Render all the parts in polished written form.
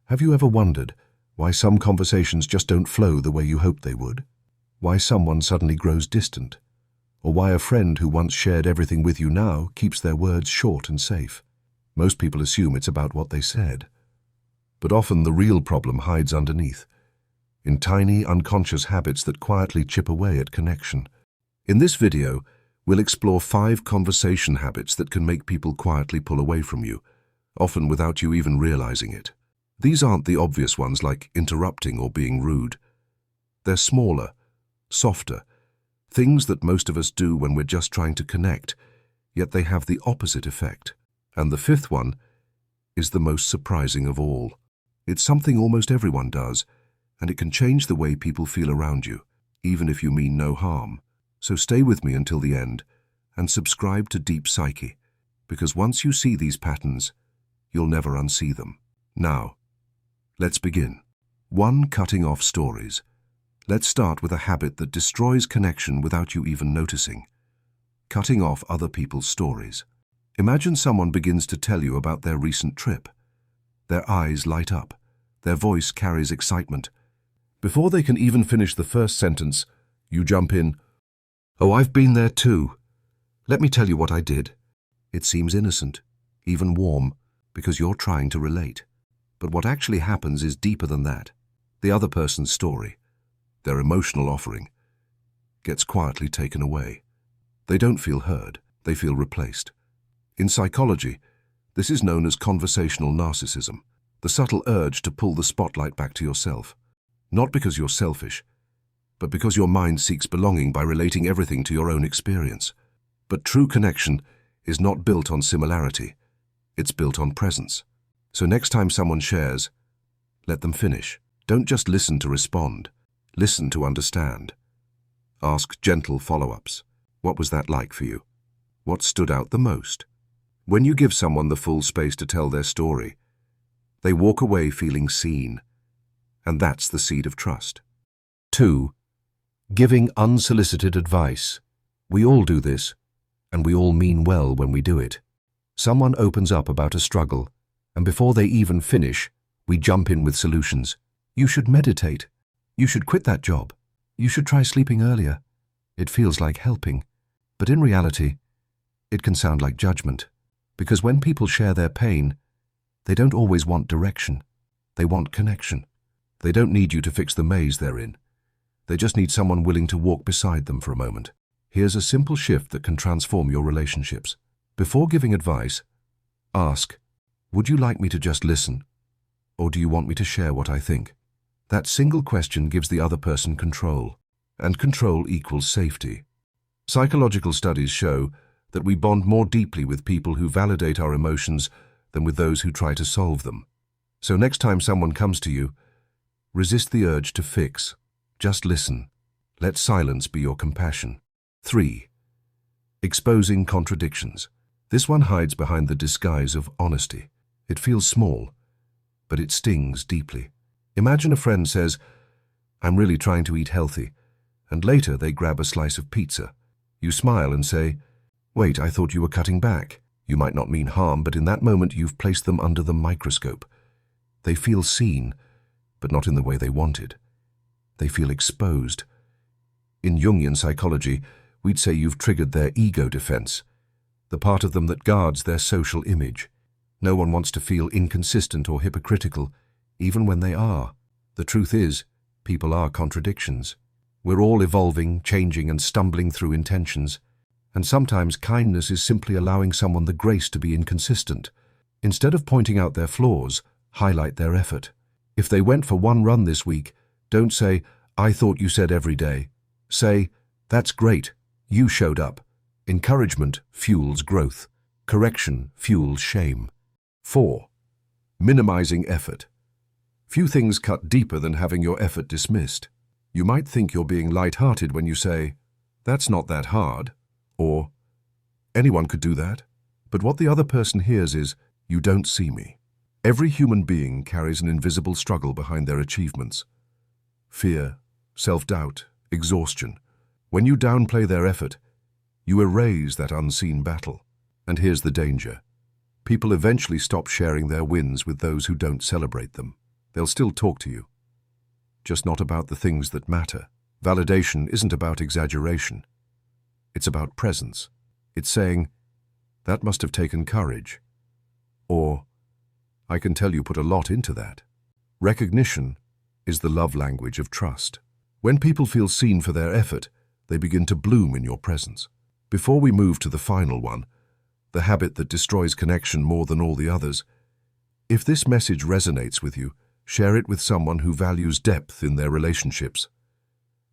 Have you ever wondered why some conversations just don't flow the way you hoped they would? Why someone suddenly grows distant? Or why a friend who once shared everything with you now keeps their words short and safe? Most people assume it's about what they said. But often the real problem hides underneath, in tiny, unconscious habits that quietly chip away at connection. In this video, we'll explore 5 conversation habits that can make people quietly pull away from you, often without you even realizing it. These aren't the obvious ones like interrupting or being rude. They're smaller, softer, things that most of us do when we're just trying to connect, yet they have the opposite effect. And the 5th one is the most surprising of all. It's something almost everyone does, and it can change the way people feel around you, even if you mean no harm. So stay with me until the end and subscribe to Deep Psyche, because once you see these patterns, you'll never unsee them. Now, let's begin. 1. Cutting off stories. Let's start with a habit that destroys connection without you even noticing. Cutting off other people's stories. Imagine someone begins to tell you about their recent trip. Their eyes light up. Their voice carries excitement. Before they can even finish the first sentence, you jump in, "Oh, I've been there too. Let me tell you what I did." It seems innocent, even warm, because you're trying to relate. But what actually happens is deeper than that. The other person's story, their emotional offering, gets quietly taken away. They don't feel heard, they feel replaced. In psychology, this is known as conversational narcissism, the subtle urge to pull the spotlight back to yourself. Not because you're selfish, but because your mind seeks belonging by relating everything to your own experience. But true connection is not built on similarity, it's built on presence. So next time someone shares, let them finish. Don't just listen to respond. Listen to understand. Ask gentle follow-ups. What was that like for you? What stood out the most? When you give someone the full space to tell their story, they walk away feeling seen. And that's the seed of trust. 2. Giving unsolicited advice. We all do this, and we all mean well when we do it. Someone opens up about a struggle, and before they even finish, we jump in with solutions. You should meditate. You should quit that job. You should try sleeping earlier. It feels like helping, but in reality, it can sound like judgment. Because when people share their pain, they don't always want direction. They want connection. They don't need you to fix the maze they're in. They just need someone willing to walk beside them for a moment. Here's a simple shift that can transform your relationships. Before giving advice, ask, "Would you like me to just listen? Or do you want me to share what I think?" That single question gives the other person control, and control equals safety. Psychological studies show that we bond more deeply with people who validate our emotions than with those who try to solve them. So next time someone comes to you, resist the urge to fix. Just listen. Let silence be your compassion. 3. Exposing contradictions. This one hides behind the disguise of honesty. It feels small, but it stings deeply. Imagine a friend says, "I'm really trying to eat healthy," and later they grab a slice of pizza. You smile and say, "Wait, I thought you were cutting back." You might not mean harm, but in that moment you've placed them under the microscope. They feel seen, but not in the way they wanted. They feel exposed. In Jungian psychology, we'd say you've triggered their ego defense, the part of them that guards their social image. No one wants to feel inconsistent or hypocritical, even when they are. The truth is, people are contradictions. We're all evolving, changing, and stumbling through intentions. And sometimes kindness is simply allowing someone the grace to be inconsistent. Instead of pointing out their flaws, highlight their effort. If they went for one run this week, don't say, "I thought you said every day." Say, "That's great. You showed up." Encouragement fuels growth. Correction fuels shame. 4. Minimizing effort. Few things cut deeper than having your effort dismissed. You might think you're being light-hearted when you say, "That's not that hard," or "Anyone could do that." But what the other person hears is, "You don't see me." Every human being carries an invisible struggle behind their achievements. Fear, self-doubt, exhaustion. When you downplay their effort, you erase that unseen battle. And here's the danger. People eventually stop sharing their wins with those who don't celebrate them. They'll still talk to you, just not about the things that matter. Validation isn't about exaggeration. It's about presence. It's saying, "That must have taken courage," or "I can tell you put a lot into that." Recognition is the love language of trust. When people feel seen for their effort, they begin to bloom in your presence. Before we move to the final one, the habit that destroys connection more than all the others, if this message resonates with you, share it with someone who values depth in their relationships.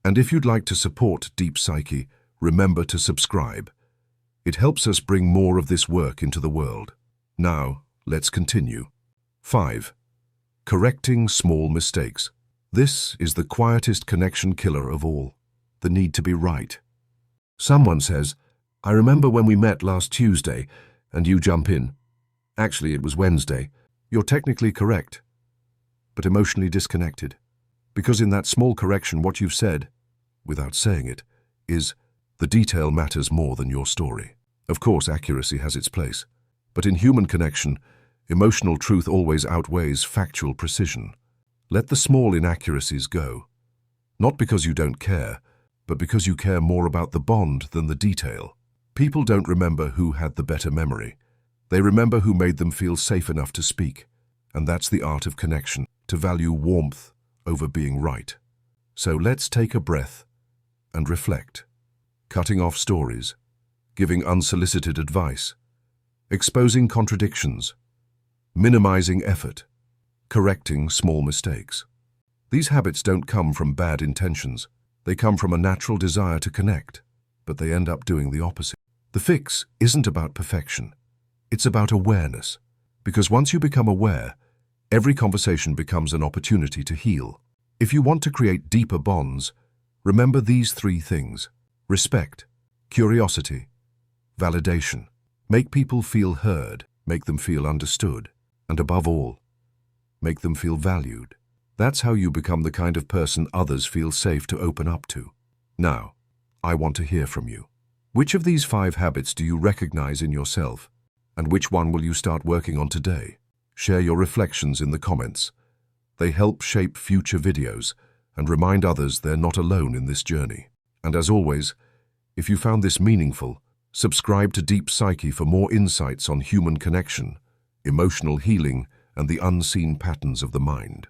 And if you'd like to support Deep Psyche, remember to subscribe. It helps us bring more of this work into the world. Now, let's continue. 5. Correcting small mistakes. This is the quietest connection killer of all, the need to be right. Someone says, "I remember when we met last Tuesday," and you jump in. "Actually, it was Wednesday." You're technically correct, but emotionally disconnected. Because in that small correction, what you've said, without saying it, is, "The detail matters more than your story." Of course, accuracy has its place, but in human connection, emotional truth always outweighs factual precision. Let the small inaccuracies go, not because you don't care, but because you care more about the bond than the detail. People don't remember who had the better memory. They remember who made them feel safe enough to speak, and that's the art of connection, to value warmth over being right. So let's take a breath and reflect. Cutting off stories, giving unsolicited advice, exposing contradictions, minimizing effort, correcting small mistakes. These habits don't come from bad intentions. They come from a natural desire to connect, but they end up doing the opposite. The fix isn't about perfection. It's about awareness, because once you become aware, every conversation becomes an opportunity to heal. If you want to create deeper bonds, remember these 3 things: respect, curiosity, validation. Make people feel heard, make them feel understood, and above all, make them feel valued. That's how you become the kind of person others feel safe to open up to. Now, I want to hear from you. Which of these 5 habits do you recognize in yourself? And which one will you start working on today? Share your reflections in the comments. They help shape future videos and remind others they're not alone in this journey. And as always, if you found this meaningful, subscribe to Deep Psyche for more insights on human connection, emotional healing, and the unseen patterns of the mind.